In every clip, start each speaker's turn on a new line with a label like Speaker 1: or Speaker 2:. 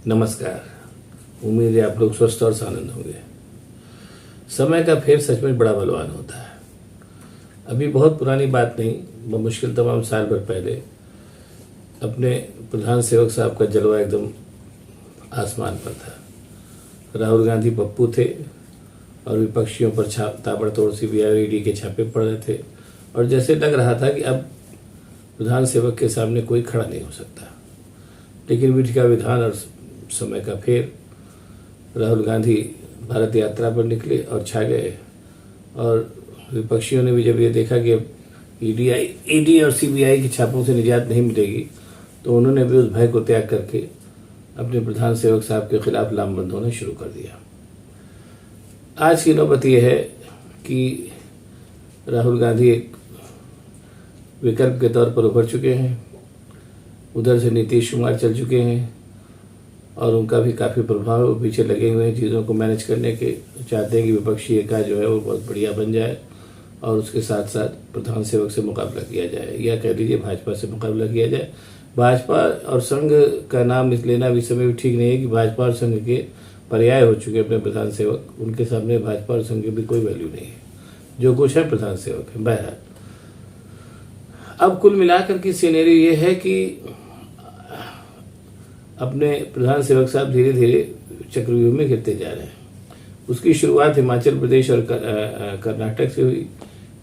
Speaker 1: नमस्कार। उम्मीद है आप लोग स्वस्थ और आनंद होंगे। समय का फेर सचमुच बड़ा बलवान होता है। अभी बहुत पुरानी बात नहीं, बमुश्किल तमाम साल भर पहले अपने प्रधान सेवक साहब का जलवा एकदम आसमान पर था। राहुल गांधी पप्पू थे और विपक्षियों पर ताबड़तोड़ सीबीआई ईडी के छापे पड़ रहे थे और जैसे लग रहा था कि अब प्रधान सेवक के सामने कोई खड़ा नहीं हो सकता। लेकिन विधि का विधान और समय का फेर, राहुल गांधी भारत यात्रा पर निकले और छा गए और विपक्षियों ने भी जब ये देखा कि अब ईडी और सीबीआई के छापों से निजात नहीं मिलेगी तो उन्होंने भी उस भय को त्याग करके अपने प्रधान सेवक साहब के खिलाफ लामबंद होना शुरू कर दिया। आज की नौबत यह है कि राहुल गांधी एक विकल्प के तौर पर उभर चुके हैं, उधर से नीतीश कुमार चल चुके हैं और उनका भी काफ़ी प्रभाव है। वो पीछे लगे हुए हैं चीज़ों को मैनेज करने के, चाहते हैं कि विपक्षी एका जो है वो बहुत बढ़िया बन जाए और उसके साथ साथ प्रधान सेवक से मुकाबला किया जाए या कह लीजिए भाजपा से मुकाबला किया जाए। भाजपा और संघ का नाम इस लेना भी समय भी ठीक नहीं है कि भाजपा और संघ के पर्याय हो चुके अपने प्रधान सेवक, उनके सामने भाजपा और संघ की भी कोई वैल्यू नहीं है। जो कुछ है प्रधान सेवक है। बहरहाल अब कुल मिलाकर की सिनेरियो ये है कि अपने प्रधान सेवक साहब धीरे धीरे चक्रव्यूह में गिरते जा रहे हैं। उसकी शुरुआत हिमाचल प्रदेश और कर्नाटक से हुई।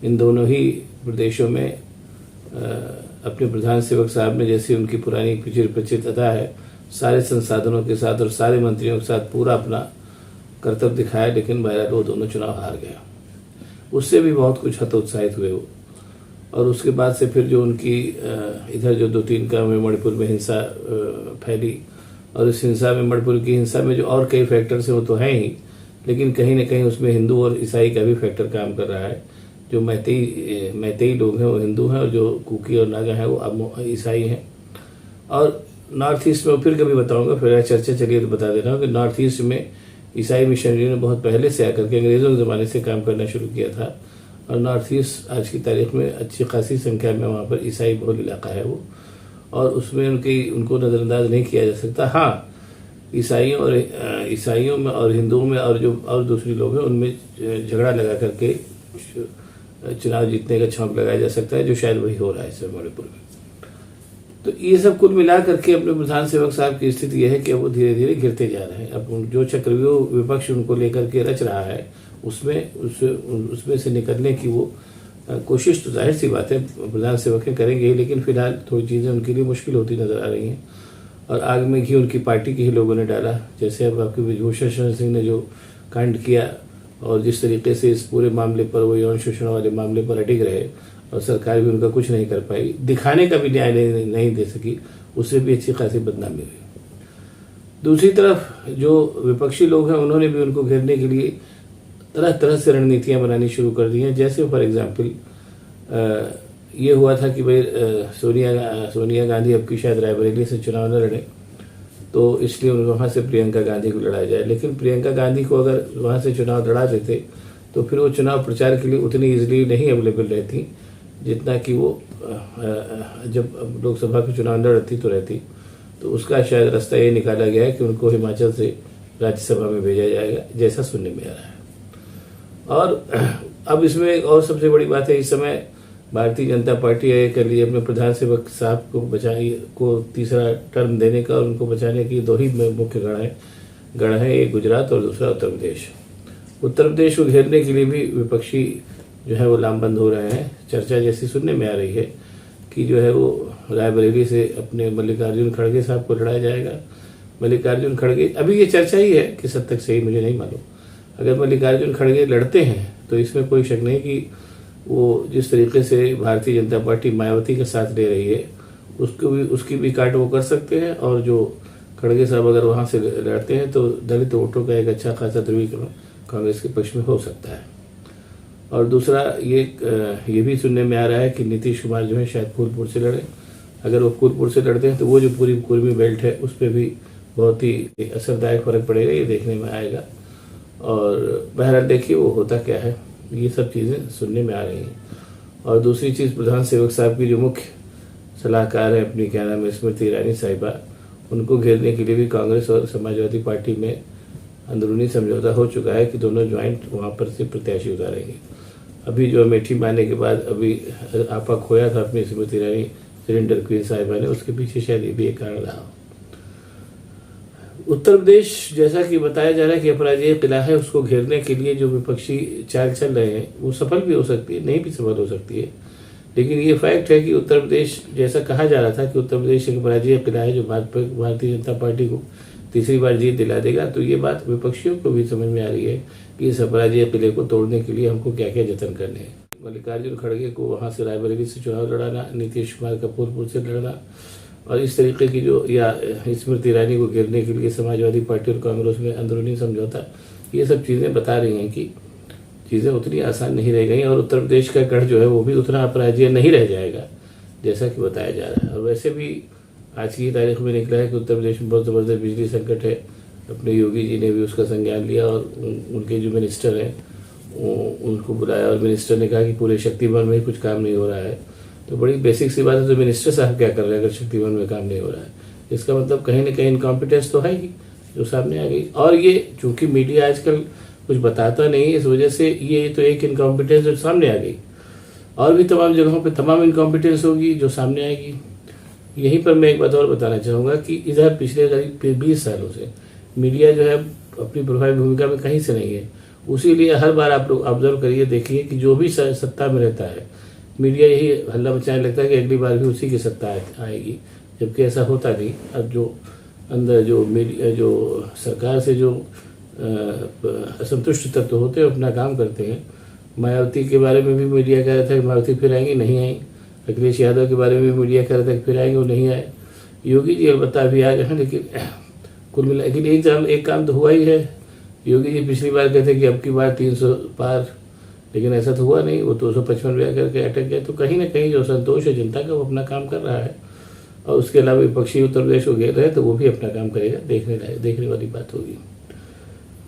Speaker 1: इन दोनों ही प्रदेशों में अपने प्रधान सेवक साहब ने, जैसे उनकी पुरानी परिचित अदा है, सारे संसाधनों के साथ और सारे मंत्रियों के साथ पूरा अपना कर्तव्य दिखाया। लेकिन बहरहाल वो दोनों चुनाव हार गया। उससे भी बहुत कुछ हतोत्साहित हुए वो। और उसके बाद से फिर जो उनकी इधर जो 2-3 गाँव में मणिपुर में हिंसा फैली और इस हिंसा में, मणिपुर की हिंसा में जो और कई फैक्टर्स हैं वो तो हैं ही, लेकिन कहीं ना कहीं उसमें हिंदू और ईसाई का भी फैक्टर काम कर रहा है। जो मैतेई लोग हैं वो हिंदू हैं और जो कुकी और नागा हैं वो अब ईसाई हैं। और नॉर्थ ईस्ट में फिर कभी बताऊंगा, फिर चर्चा चलिए तो बता दे रहा हूँ कि नॉर्थ ईस्ट में ईसाई मिशनरी ने बहुत पहले से आकर के अंग्रेज़ों के ज़माने से काम करना शुरू किया था और नॉर्थ ईस्ट आज की तारीख में अच्छी खासी संख्या में वहाँ पर ईसाई बहुल इलाका है वो, और उसमें उनको नज़रअंदाज नहीं किया जा सकता। हाँ, ईसाइयों में और हिंदुओं में और जो और दूसरी लोग हैं उनमें झगड़ा लगा करके चुनाव जीतने का छौंक लगाया जा सकता है, जो शायद वही हो रहा है इस समय मणिपुर में। तो ये सब कुल मिला करके अपने प्रधान सेवक साहब की स्थिति यह है कि वो धीरे धीरे गिरते जा रहे हैं। अब जो चक्रव्यूह विपक्ष उनको लेकर के रच रहा है उसमें से निकलने की वो कोशिश तो जाहिर सी बात है प्रधान सेवक करेंगे ही, लेकिन फिलहाल थोड़ी चीज़ें उनके लिए मुश्किल होती नजर आ रही हैं और आग में घी उनकी पार्टी के ही लोगों ने डाला। जैसे अब आपके ब्रिजभूषण शरण सिंह ने जो कांड किया और जिस तरीके से इस पूरे मामले पर, वो यौन शोषण वाले मामले पर अटिक रहे और सरकार भी उनका कुछ नहीं कर पाई, दिखाने का भी न्याय नहीं दे सकी, उससे भी अच्छी खासी बदनामी हुई। दूसरी तरफ जो विपक्षी लोग हैं उन्होंने भी उनको घेरने के लिए तरह तरह से रणनीतियां बनानी शुरू कर दी हैं। जैसे फॉर एग्जांपल ये हुआ था कि भाई सोनिया गांधी अब की शायद रायबरेली से चुनाव न लड़े, तो इसलिए वहाँ से प्रियंका गांधी को लड़ाया जाए। लेकिन प्रियंका गांधी को अगर वहाँ से चुनाव लड़ा देते तो फिर वो चुनाव प्रचार के लिए उतनी ईजिली नहीं अवेलेबल रहती जितना कि वो जब लोकसभा के चुनाव लड़ती तो रहती। तो उसका शायद रास्ता ये निकाला गया है कि उनको हिमाचल से राज्यसभा में भेजा जाएगा, जैसा सुनने में आ रहा है। और अब इसमें एक और सबसे बड़ी बात है, इस समय भारतीय जनता पार्टी कर लिए अपने प्रधान सेवक साहब को तीसरा टर्म देने का और उनको बचाने की दो ही मुख्य गढ़ है, एक गुजरात और दूसरा उत्तर प्रदेश। उत्तर प्रदेश को घेरने के लिए भी विपक्षी जो है वो लामबंद हो रहे हैं। चर्चा जैसी सुनने में आ रही है कि जो है वो रायबरेली से अपने मल्लिकार्जुन खड़गे साहब को लड़ाया जाएगा। मल्लिकार्जुन खड़गे, अभी ये चर्चा ही है कि सद तक सही मुझे नहीं मालूम। अगर मल्लिकार्जुन खड़गे लड़ते हैं तो इसमें कोई शक नहीं कि वो जिस तरीके से भारतीय जनता पार्टी मायावती का साथ ले रही है उसकी भी काट वो कर सकते हैं। और जो खड़गे साहब अगर वहाँ से लड़ते हैं तो दलित वोटों का एक अच्छा खासा ध्रुवीकरण कांग्रेस के पक्ष में हो सकता है। और दूसरा ये भी सुनने में आ रहा है कि नीतीश कुमार जो है शायद फूलपुर से लड़े। अगर वो फूलपुर से लड़ते हैं तो वो जो पूरी कुर्मी बेल्ट है उस पर भी बहुत ही असरदायक फर्क पड़ेगा, ये देखने में आएगा। और बहरहाल देखिए वो होता क्या है, ये सब चीज़ें सुनने में आ रही हैं। और दूसरी चीज़, प्रधान सेवक साहब की जो मुख्य सलाहकार है अपनी, क्या नाम है, स्मृति ईरानी साहिबा, उनको घेरने के लिए भी कांग्रेस और समाजवादी पार्टी में अंदरूनी समझौता हो चुका है कि दोनों ज्वाइंट वहाँ पर से प्रत्याशी उतारेंगे। अभी जो अमेठी में आने के बाद अभी आपा खोया था अपनी स्मृति ईरानी सिलेंडर क्वीन साहिबा ने, उसके पीछे शायद ये भी एक कारण रहा। उत्तर प्रदेश जैसा कि बताया जा रहा है कि अपराजय किला है, उसको घेरने के लिए जो विपक्षी चाल चल रहे हैं वो सफल भी हो सकती है, नहीं भी सफल हो सकती है। लेकिन ये फैक्ट है कि उत्तर प्रदेश, जैसा कहा जा रहा था कि उत्तर प्रदेश एक अपराजय किला है जो भारतीय जनता पार्टी को तीसरी बार जीत दिला देगा, तो ये बात विपक्षियों को भी समझ में आ रही है कि इस अपराजय किले को तोड़ने के लिए हमको क्या क्या जतन करने हैं। मल्लिकार्जुन खड़गे को वहाँ से रायबरेली से चुनाव लड़ाना, नीतीश कुमार का फूलपुर से लड़ना, और इस तरीके की जो या स्मृति ईरानी को घेरने के लिए समाजवादी पार्टी और कांग्रेस में अंदरूनी समझौता, ये सब चीज़ें बता रही हैं कि चीज़ें उतनी आसान नहीं रह गई और उत्तर प्रदेश का गढ़ जो है वो भी उतना अपराजय नहीं रह जाएगा जैसा कि बताया जा रहा है। और वैसे भी आज की तारीख में निकला है कि उत्तर प्रदेश में बहुत ज़बरदस्त बिजली संकट है। अपने योगी जी ने भी उसका संज्ञान लिया और उनके जो मिनिस्टर हैं उनको बुलाया और मिनिस्टर ने कहा कि पूरे शक्तिमान में ही कुछ काम नहीं हो रहा है। तो बड़ी बेसिक सी बात है, तो मिनिस्टर साहब क्या कर रहे हैं अगर शक्तिमान में काम नहीं हो रहा है? इसका मतलब कहीं ना कहीं इनकॉम्पिटेंस तो है ही जो सामने आ गई। और ये चूंकि मीडिया आजकल कुछ बताता नहीं है, इस वजह से ये तो एक इनकॉम्पिटेंस जो सामने आ गई, और भी तमाम जगहों पे तमाम इनकॉम्पिटेंस होगी जो सामने आएगी। यहीं पर मैं एक बात और बताना चाहूँगा कि इधर पिछले करीब 20 सालों से मीडिया जो है अपनी प्रभावी भूमिका में कहीं से नहीं है। उसीलिए हर बार आप लोग ऑब्जर्व करिए, देखिए कि जो भी सत्ता में रहता है मीडिया यही हल्ला मचाने लगता है कि अगली बार भी उसी की सत्ता आएगी, जबकि ऐसा होता नहीं। अब जो अंदर जो मीडिया जो सरकार से जो असंतुष्ट तत्व होते हैं अपना काम करते हैं। मायावती के बारे में भी मीडिया कह रहा था कि मायावती फिर आएंगी, नहीं आई। अखिलेश यादव के बारे में भी मीडिया कह रहा था कि फिर आएंगे, वो नहीं आए। योगी जी अलबत्ता अभी आ गए हैं, लेकिन कुल मिला एक काम तो हुआ ही है। योगी जी पिछली बार कहते कि अब की बार 300 पार, लेकिन ऐसा तो हुआ नहीं, वो 255 पे करके अटक गए। तो कहीं ना कहीं जो संतोष है जनता का वो अपना काम कर रहा है, और उसके अलावा विपक्षी उत्तर प्रदेश को घेर रहे हैं तो वो भी अपना काम करेगा, देखने वाली बात होगी।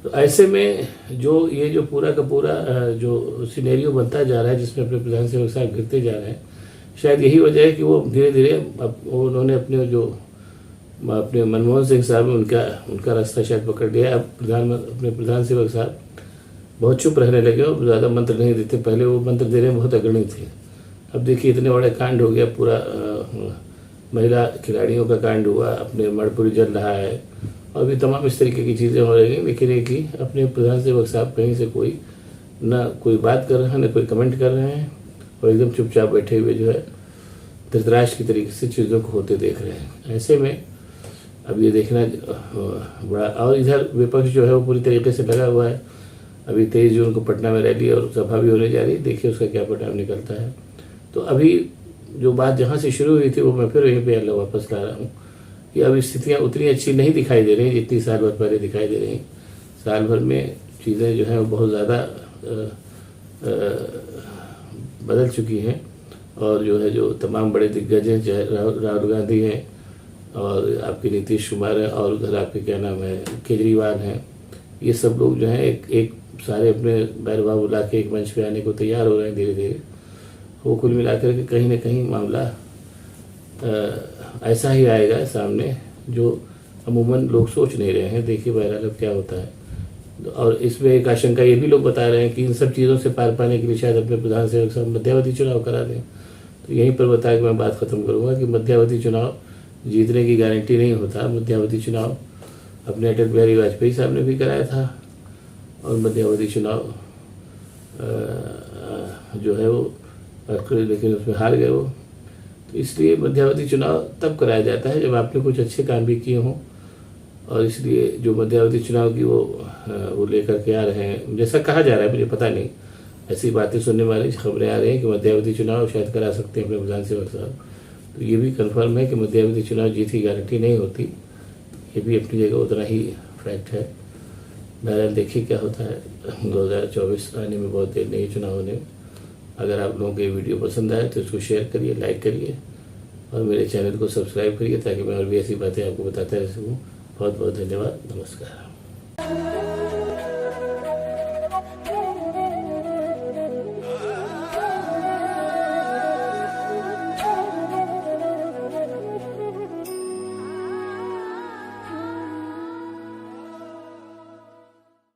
Speaker 1: तो ऐसे में जो पूरा का पूरा जो सिनेरियो बनता जा रहा है जिसमें अपने प्रधान सेवक साहब गिरते जा रहे हैं, शायद यही वजह है कि वो धीरे धीरे उन्होंने अपने मनमोहन सिंह साहब उनका रास्ता शायद पकड़ लिया। अब अपने प्रधान सेवक साहब बहुत चुप रहने लगे और ज़्यादा मंत्र नहीं देते। पहले वो मंत्र देने में बहुत अग्रणी थे। अब देखिए इतने बड़े कांड हो गया, पूरा महिला खिलाड़ियों का कांड हुआ, अपने मणिपुरी जल रहा है, और भी तमाम इस तरीके की चीज़ें हो रही हैं। लेकिन एक ही अपने प्रधान सेवक साहब कहीं से कोई बात कर रहे हैं, ना कोई कमेंट कर रहे हैं, और एकदम चुपचाप बैठे हुए जो है धृतराष्ट्र की तरीके से चीज़ों को होते देख रहे हैं। ऐसे में अब ये देखना बड़ा, और इधर विपक्ष जो है वो पूरी तरीके से लगा हुआ है। अभी 23 जून को पटना में रैली और सभा भी होने जा रही है, देखिए उसका क्या परिणाम निकलता है। तो अभी जो बात जहाँ से शुरू हुई थी वो मैं फिर वहीं पे अल्लाह वापस ला रहा हूँ कि अब स्थितियाँ उतनी अच्छी नहीं दिखाई दे रही जितनी साल भर पहले दिखाई दे रही। साल भर में चीज़ें जो हैं वो बहुत ज़्यादा बदल चुकी हैं, और जो तमाम बड़े दिग्गज हैं, चाहे राहुल गांधी हैं और आपके नीतीश कुमार हैं, और उधर आपके क्या नाम है केजरीवाल हैं, ये सब लोग जो हैं एक सारे अपने बैरवा बुला के एक मंच पे आने को तैयार हो रहे हैं धीरे धीरे। वो कुल मिलाकर के कहीं ना कहीं मामला ऐसा ही आएगा सामने जो अमूमन लोग सोच नहीं रहे हैं। देखिए बहरहाल अब क्या होता है। और इसमें एक आशंका ये भी लोग बता रहे हैं कि इन सब चीज़ों से पार पाने के लिए शायद अपने प्रधान सेवक साहब मध्यावधि चुनाव करा दें। तो यहीं पर बताया कि मैं बात ख़त्म करूँगा कि मध्यावधि चुनाव जीतने की गारंटी नहीं होता। मध्यावधि चुनाव अपने अटल बिहारी वाजपेयी साहब ने भी कराया था, और मध्यावधि चुनाव जो है वो लेकिन उसमें हार गए वो। तो इसलिए मध्यावधि चुनाव तब कराया जाता है जब आपने कुछ अच्छे काम भी किए हों, और इसलिए जो मध्यावधि चुनाव की वो लेकर के आ रहे हैं, जैसा कहा जा रहा है, मुझे पता नहीं, ऐसी बातें सुनने वाली खबरें आ रही हैं कि मध्यावधि चुनाव शायद करा सकते हैं अपने प्रधान सेवक साहब। तो ये भी कन्फर्म है कि मध्यावधि चुनाव जीत की गारंटी नहीं होती, ये भी अपनी जगह उतना ही फैक्ट है। बहरहाल देखिए क्या होता है। 2024 आने में बहुत देर नहीं, चुनाव होने में। अगर आप लोगों को ये वीडियो पसंद आए तो इसको शेयर करिए, लाइक करिए, और मेरे चैनल को सब्सक्राइब करिए ताकि मैं और भी ऐसी बातें आपको बताता रह सकूँ। बहुत बहुत धन्यवाद, नमस्कार।